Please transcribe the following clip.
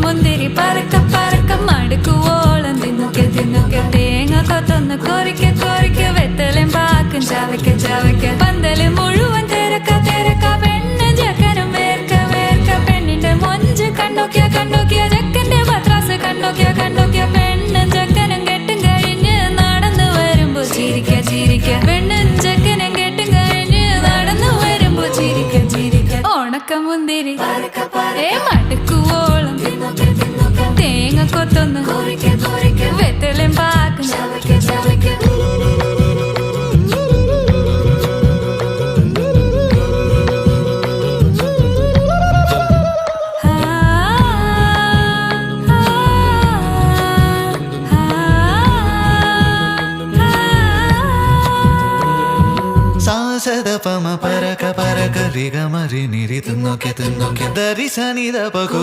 മുന്തിരി പറക്ക പറക്ക മടുക്കുവോളം തിന്നുക്കെ തിന്നുക്കെ തേങ്ങ കൊത്തൊന്ന് കൊറിക്ക കൊറിക്ക വെത്തലും പാക്കും ചവയ്ക്ക ചവയ്ക്ക പന്തല് മുഴുവൻ തിരക്ക തിരക്ക പെണ്ണ് ജക്കനും വേർക്ക വേർക്ക പെണ്ണിന്റെ മൊഞ്ച് കണ്ടോക്കിയ കണ്ടോക്കിയ ജക്കന്റെ പത്രാസ് കണ്ടോക്കിയ കണ്ടോക്കിയ പെണ്ണും ജക്കനും കെട്ടും കഴിഞ്ഞ് നടന്നു വരുമ്പോ ചിരിക്ക ചിരിക്ക പെണ്ണും ജക്കനും കെട്ടും കഴിഞ്ഞ് നടന്നു വരുമ്പോ ചിരിക്ക ചിരിക്ക ഉണക്ക മുന്തിരി മടുക്കുവോളം തേങ്ങ കൊത്തൊന്ന് വെത്തലും പാക്കും സാസദപമ പരക പരക രിഗമരി നിരി തിന്നൊക്കെ തിന്നൊക്കെ ദരി സനിദ പകു